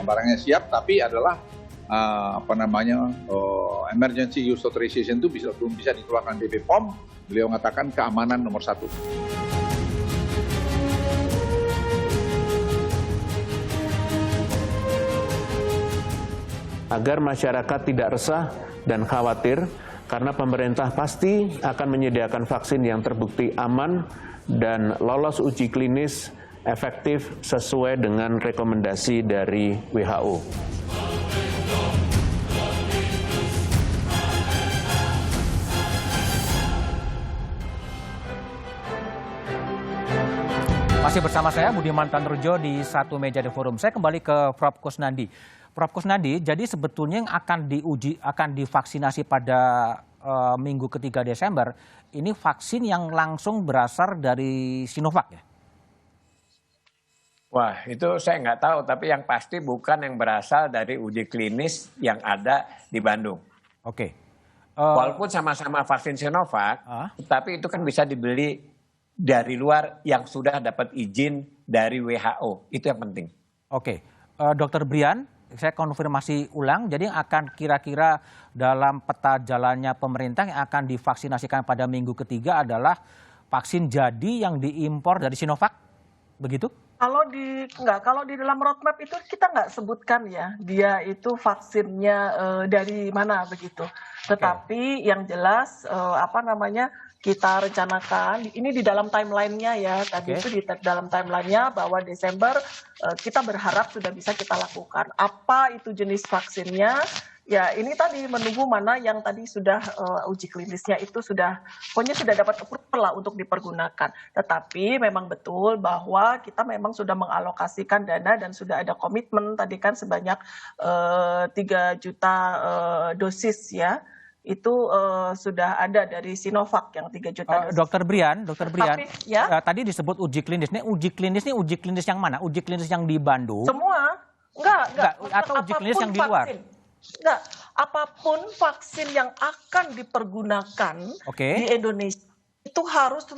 barangnya siap, tapi adalah emergency use authorization itu belum bisa dikeluarkan BP POM. Beliau mengatakan keamanan nomor 1. Agar masyarakat tidak resah dan khawatir, karena pemerintah pasti akan menyediakan vaksin yang terbukti aman dan lolos uji klinis efektif sesuai dengan rekomendasi dari WHO. Masih bersama saya Budiman Tanrujo di Satu Meja di Forum. Saya kembali ke Prof. Kusnandi. Prof. Kusnandi, jadi sebetulnya yang akan divaksinasi pada minggu ketiga Desember, ini vaksin yang langsung berasal dari Sinovac ya? Wah, itu saya nggak tahu, tapi yang pasti bukan yang berasal dari uji klinis yang ada di Bandung. Oke. Walaupun sama-sama vaksin Sinovac, tapi itu kan bisa dibeli dari luar yang sudah dapat izin dari WHO. Itu yang penting. Oke. Dr. Brian, saya konfirmasi ulang, jadi yang akan kira-kira dalam peta jalannya pemerintah yang akan divaksinasikan pada minggu ketiga adalah vaksin jadi yang diimpor dari Sinovac, begitu? Kalau di dalam roadmap itu kita nggak sebutkan ya, dia itu vaksinnya dari mana begitu. Tetapi yang jelas kita rencanakan ini di dalam timelinenya ya, tadi itu di dalam timelinenya bahwa Desember kita berharap sudah bisa kita lakukan. Apa itu jenis vaksinnya? Ya ini tadi menunggu mana yang tadi sudah uji klinisnya itu pokoknya sudah dapat approval lah untuk dipergunakan. Tetapi memang betul bahwa kita memang sudah mengalokasikan dana dan sudah ada komitmen tadi kan sebanyak 3 juta dosis ya. Itu sudah ada dari Sinovac yang 3 juta dosis. Dokter Brian, tadi disebut uji klinis. Ini uji klinis yang mana? Uji klinis yang di Bandung? Semua. Enggak. Atau uji klinis yang di luar? Enggak, apapun vaksin yang akan dipergunakan di Indonesia itu harus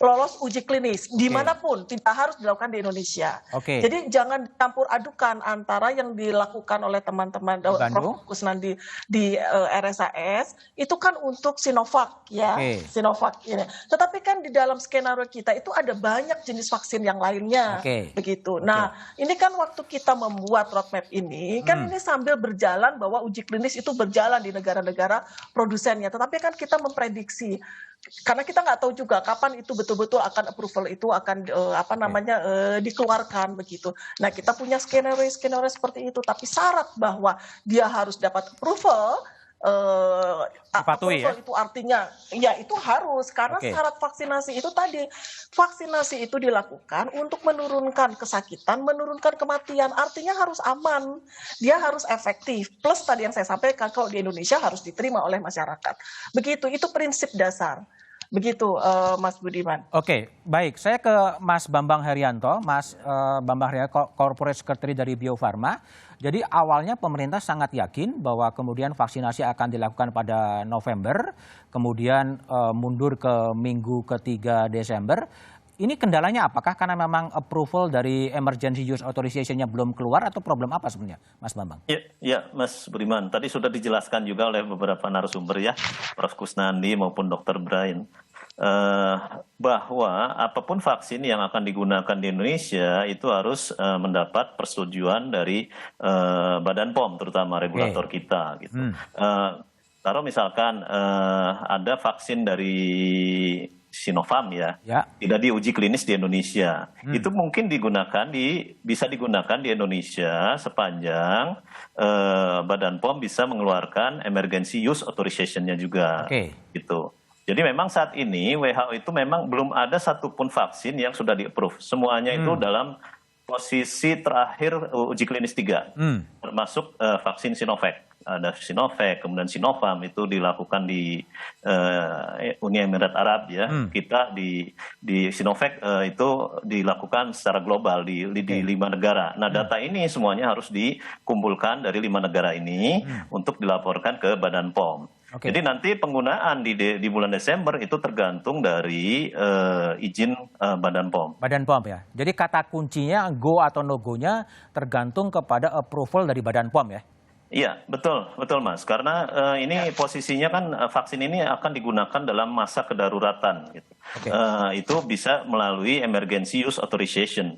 lolos uji klinis dimanapun, tidak harus dilakukan di Indonesia. Jadi jangan campur adukan antara yang dilakukan oleh teman-teman Prof. Kusnandi di RSAS itu kan untuk Sinovac ya, Sinovac ini. Tetapi kan di dalam skenario kita itu ada banyak jenis vaksin yang lainnya, begitu. Nah, ini kan waktu kita membuat roadmap ini kan ini sambil berjalan bahwa uji klinis itu berjalan di negara-negara produsennya. Tetapi kan kita memprediksi karena kita nggak tahu juga kapan itu betul-betul akan approval itu akan dikeluarkan begitu. Nah kita punya skenario seperti itu, tapi syarat bahwa dia harus dapat approval. Itu artinya ya itu harus karena syarat vaksinasi itu tadi vaksinasi itu dilakukan untuk menurunkan kesakitan, menurunkan kematian, artinya harus aman, dia harus efektif, plus tadi yang saya sampaikan kalau di Indonesia harus diterima oleh masyarakat, begitu, itu prinsip dasar. Begitu, Mas Budiman. Oke, baik. Saya ke Mas Bambang Herianto. Mas Bambang Herianto, Corporate Secretary dari Bio Farma. Jadi awalnya pemerintah sangat yakin bahwa kemudian vaksinasi akan dilakukan pada November, kemudian mundur ke minggu ketiga Desember. Ini kendalanya apakah karena memang approval dari emergency use authorization-nya belum keluar atau problem apa sebenarnya, Mas Bambang? Ya, Mas Budiman. Tadi sudah dijelaskan juga oleh beberapa narasumber ya, Prof. Kusnandi maupun Dr. Brian, bahwa apapun vaksin yang akan digunakan di Indonesia itu harus mendapat persetujuan dari Badan POM, terutama regulator kita. Gitu. Kalau misalkan ada vaksin dari Sinovac tidak diuji klinis di Indonesia, itu mungkin bisa digunakan di Indonesia sepanjang Badan POM bisa mengeluarkan emergency use authorization-nya juga, gitu. Jadi memang saat ini WHO itu memang belum ada satupun vaksin yang sudah di-approve, semuanya itu dalam posisi terakhir uji klinis 3, termasuk vaksin Sinovac. Ada Sinovac, kemudian Sinovac itu dilakukan di Uni Emirat Arab ya. Kita di Sinovac itu dilakukan secara global di 5 negara. Nah, data ini semuanya harus dikumpulkan dari 5 negara ini untuk dilaporkan ke Badan POM. Jadi nanti penggunaan di bulan Desember itu tergantung dari izin Badan POM. Badan POM ya. Jadi kata kuncinya go atau no go-nya tergantung kepada approval dari Badan POM ya. Iya, betul Mas. Karena ini posisinya kan vaksin ini akan digunakan dalam masa kedaruratan. Gitu. Itu bisa melalui emergency use authorization.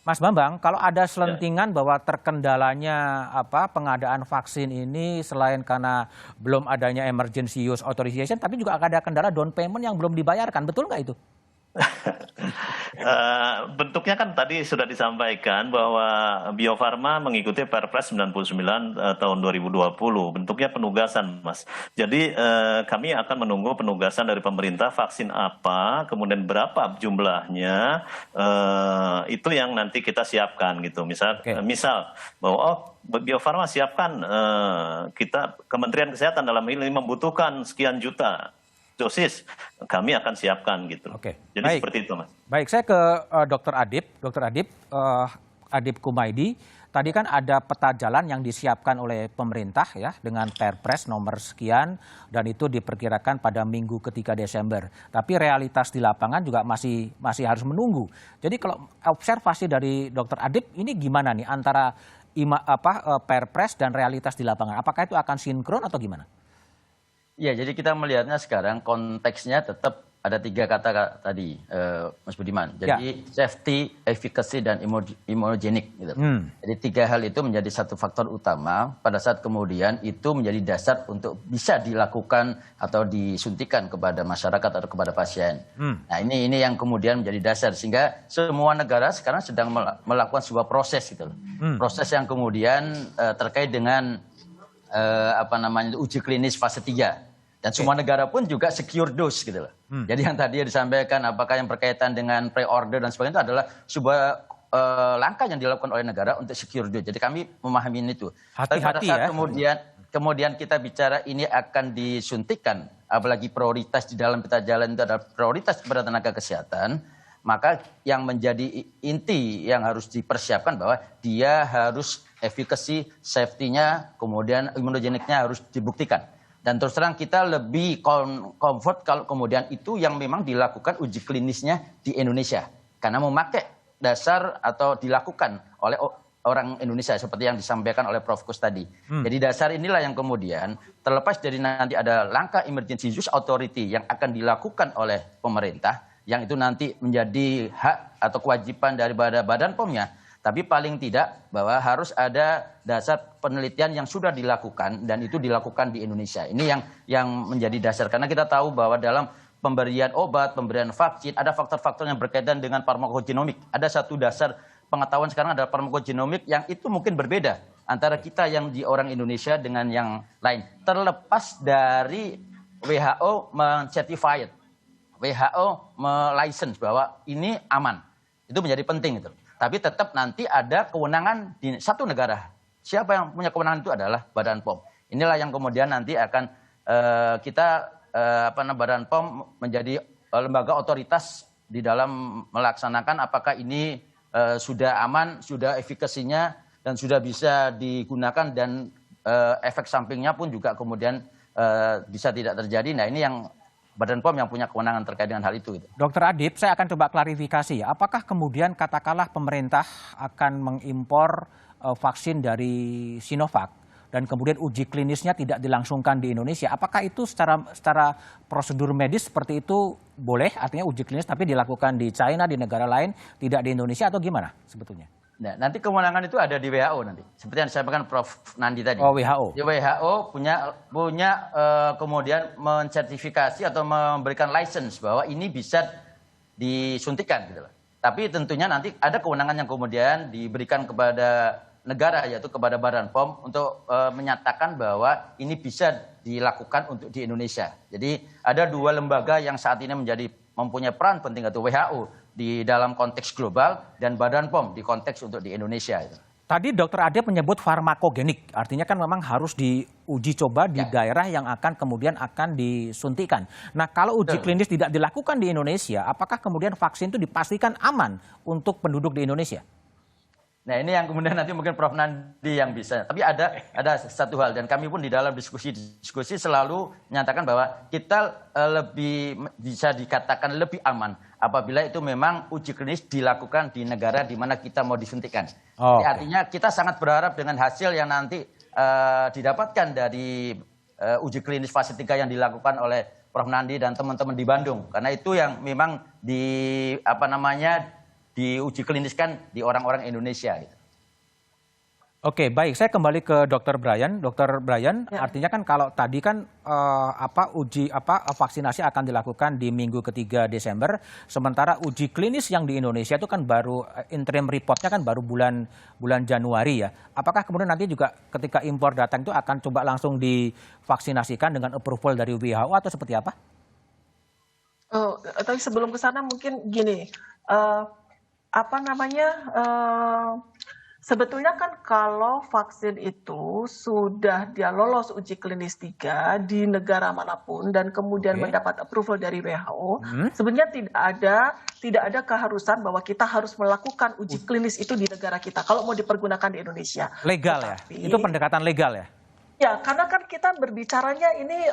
Mas Bambang, kalau ada selentingan bahwa terkendalanya pengadaan vaksin ini selain karena belum adanya emergency use authorization, tapi juga ada kendala down payment yang belum dibayarkan, betul nggak itu? Bentuknya kan tadi sudah disampaikan bahwa Bio Farma mengikuti Perpres 99 tahun 2020. Bentuknya penugasan, Mas. Jadi kami akan menunggu penugasan dari pemerintah vaksin apa, kemudian berapa jumlahnya, itu yang nanti kita siapkan gitu. Misal bahwa Bio Farma siapkan, kita Kementerian Kesehatan dalam ini membutuhkan sekian juta dosis, kami akan siapkan gitu. Jadi baik. Seperti itu, Mas. Baik, saya ke Dr. Adib. Dr. Adib, Adib Kumaydi, tadi kan ada peta jalan yang disiapkan oleh pemerintah ya dengan Perpres nomor sekian dan itu diperkirakan pada minggu ketiga Desember. Tapi realitas di lapangan juga masih harus menunggu. Jadi kalau observasi dari Dr. Adib ini gimana nih antara Perpres dan realitas di lapangan? Apakah itu akan sinkron atau gimana? Ya, jadi kita melihatnya sekarang konteksnya tetap ada 3 kata tadi, Mas Budiman. Jadi safety, efficacy, dan immunogenic. Gitu. Jadi 3 hal itu menjadi satu faktor utama pada saat kemudian itu menjadi dasar untuk bisa dilakukan atau disuntikan kepada masyarakat atau kepada pasien. Nah ini yang kemudian menjadi dasar sehingga semua negara sekarang sedang melakukan sebuah proses gitu. Proses yang kemudian terkait dengan uji klinis fase 3. Dan semua negara pun juga secure dose gitu loh. Jadi yang tadi disampaikan apakah yang berkaitan dengan pre-order dan sebagainya itu adalah sebuah langkah yang dilakukan oleh negara untuk secure dose. Jadi kami memahami itu. Tapi pada saat kemudian kita bicara ini akan disuntikan, apalagi prioritas di dalam peta jalan itu adalah prioritas kepada tenaga kesehatan, maka yang menjadi inti yang harus dipersiapkan bahwa dia harus efficacy, safety-nya, kemudian imunogeniknya harus dibuktikan. Dan terus terang kita lebih comfort kalau kemudian itu yang memang dilakukan uji klinisnya di Indonesia. Karena memakai dasar atau dilakukan oleh orang Indonesia seperti yang disampaikan oleh Prof. Kus tadi. Jadi dasar inilah yang kemudian terlepas dari nanti ada langkah emergency use authority yang akan dilakukan oleh pemerintah, yang itu nanti menjadi hak atau kewajiban dari Badan POM-nya. Tapi paling tidak bahwa harus ada dasar penelitian yang sudah dilakukan dan itu dilakukan di Indonesia. Ini yang menjadi dasar. Karena kita tahu bahwa dalam pemberian obat, pemberian vaksin, ada faktor-faktor yang berkaitan dengan farmakogenomik. Ada satu dasar pengetahuan sekarang adalah farmakogenomik yang itu mungkin berbeda antara kita yang di orang Indonesia dengan yang lain. Terlepas dari WHO men-certified, WHO me-license bahwa ini aman. Itu menjadi penting itu. Tapi tetap nanti ada kewenangan di satu negara. Siapa yang punya kewenangan itu adalah Badan POM. Inilah yang kemudian nanti akan Badan POM menjadi lembaga otoritas di dalam melaksanakan apakah ini sudah aman, sudah efikasinya, dan sudah bisa digunakan dan efek sampingnya pun juga kemudian bisa tidak terjadi. Nah ini yang Badan POM yang punya kewenangan terkait dengan hal itu. Dr. Adib, saya akan coba klarifikasi ya. Apakah kemudian katakanlah pemerintah akan mengimpor vaksin dari Sinovac dan kemudian uji klinisnya tidak dilangsungkan di Indonesia? Apakah itu secara prosedur medis seperti itu boleh? Artinya uji klinis tapi dilakukan di China, di negara lain, tidak di Indonesia atau gimana sebetulnya? Nah, nanti kewenangan itu ada di WHO nanti. Seperti yang disampaikan Prof. Nandi tadi. Oh, WHO. Di WHO punya kemudian mensertifikasi atau memberikan license bahwa ini bisa disuntikan gitu loh. Tapi tentunya nanti ada kewenangan yang kemudian diberikan kepada negara yaitu kepada Badan POM untuk menyatakan bahwa ini bisa dilakukan untuk di Indonesia. Jadi ada 2 lembaga yang saat ini mempunyai peran penting yaitu WHO di dalam konteks global dan Badan POM di konteks untuk di Indonesia. Tadi Dr. Adib menyebut farmakogenik, artinya kan memang harus diuji coba di daerah yang kemudian akan disuntikan. Nah kalau uji klinis tidak dilakukan di Indonesia, apakah kemudian vaksin itu dipastikan aman untuk penduduk di Indonesia? Nah ini yang kemudian nanti mungkin Prof. Nandi yang bisa. Tapi ada satu hal, dan kami pun di dalam diskusi selalu menyatakan bahwa kita lebih bisa dikatakan lebih aman apabila itu memang uji klinis dilakukan di negara di mana kita mau disuntikkan. Jadi artinya kita sangat berharap dengan hasil yang nanti didapatkan dari uji klinis fase 3 yang dilakukan oleh Prof. Nandi dan teman-teman di Bandung. Karena itu yang memang diuji kliniskan di orang-orang Indonesia. Gitu. Oke, baik. Saya kembali ke Dr. Brian. Dr. Brian, artinya kan kalau tadi kan vaksinasi akan dilakukan di minggu ketiga Desember, sementara uji klinis yang di Indonesia itu kan baru interim reportnya kan baru bulan Januari ya. Apakah kemudian nanti juga ketika impor datang itu akan coba langsung divaksinasikan dengan approval dari WHO atau seperti apa? Oh, tapi sebelum ke sana mungkin gini. Sebetulnya kan kalau vaksin itu sudah dia lolos uji klinis 3 di negara manapun dan kemudian mendapat approval dari WHO, sebenarnya tidak ada keharusan bahwa kita harus melakukan uji klinis itu di negara kita kalau mau dipergunakan di Indonesia. Legal ya? Itu pendekatan legal ya? Ya, karena kan kita berbicaranya ini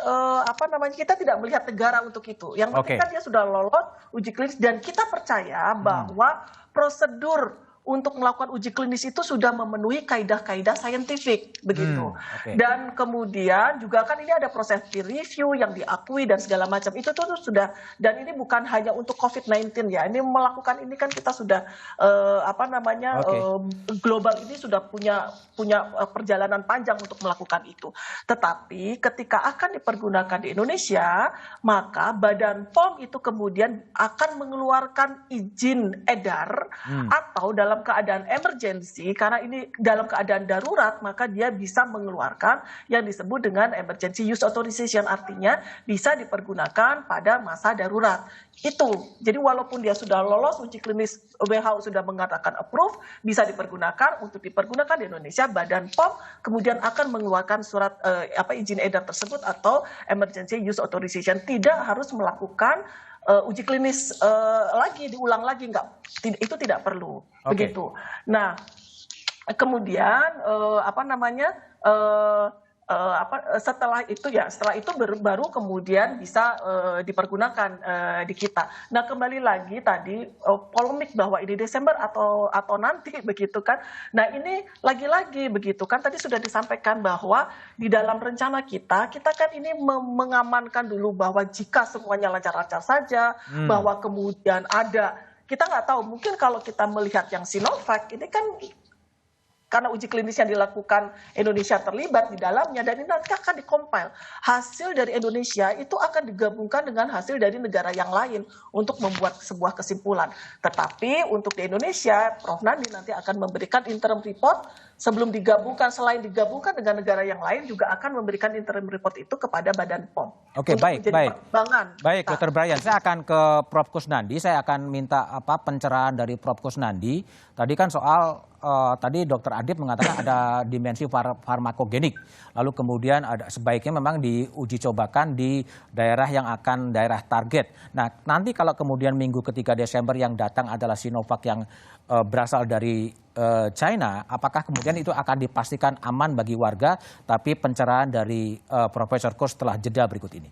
kita tidak melihat negara untuk itu. Yang penting kan dia sudah lolos uji klinis dan kita percaya bahwa prosedur untuk melakukan uji klinis itu sudah memenuhi kaidah-kaidah saintifik begitu. Dan kemudian juga kan ini ada proses peer review yang diakui dan segala macam. Itu tuh sudah, dan ini bukan hanya untuk COVID-19 ya. Ini melakukan ini kan kita sudah global ini sudah punya perjalanan panjang untuk melakukan itu. Tetapi ketika akan dipergunakan di Indonesia, maka Badan POM itu kemudian akan mengeluarkan izin edar atau dalam keadaan emergency, karena ini dalam keadaan darurat, maka dia bisa mengeluarkan yang disebut dengan emergency use authorization, artinya bisa dipergunakan pada masa darurat. Itu, jadi walaupun dia sudah lolos uji klinis, WHO sudah mengatakan approve, bisa dipergunakan, untuk dipergunakan di Indonesia, Badan POM kemudian akan mengeluarkan surat izin edar tersebut atau emergency use authorization. Tidak harus melakukan uji klinis lagi, diulang lagi, itu tidak perlu. Begitu. Nah, kemudian setelah itu baru kemudian bisa dipergunakan di kita. Nah, kembali lagi tadi polemik bahwa ini Desember atau nanti begitu kan. Nah, ini lagi-lagi begitu kan, tadi sudah disampaikan bahwa di dalam rencana kita kan ini mengamankan dulu bahwa jika semuanya lancar-lancar saja, bahwa kemudian kita nggak tahu, mungkin kalau kita melihat yang Sinovac ini kan karena uji klinis yang dilakukan Indonesia terlibat di dalamnya, dan ini nanti akan dikompil. Hasil dari Indonesia itu akan digabungkan dengan hasil dari negara yang lain untuk membuat sebuah kesimpulan. Tetapi untuk di Indonesia, Prof. Nandi nanti akan memberikan interim report sebelum digabungkan, selain digabungkan dengan negara yang lain, juga akan memberikan interim report itu kepada Badan POM. Oke, baik. Baik, Dr. Brian, saya akan ke Prof. Kusnandi. Saya akan minta pencerahan dari Prof. Kusnandi. Tadi kan soal tadi Dr. Adib mengatakan ada dimensi farmakogenik. Lalu kemudian sebaiknya memang diuji cobakan di daerah yang akan daerah target. Nah, nanti kalau kemudian minggu ketiga Desember yang datang adalah Sinovac yang berasal dari China, apakah kemudian itu akan dipastikan aman bagi warga? Tapi pencerahan dari Profesor Kus setelah jeda berikut ini.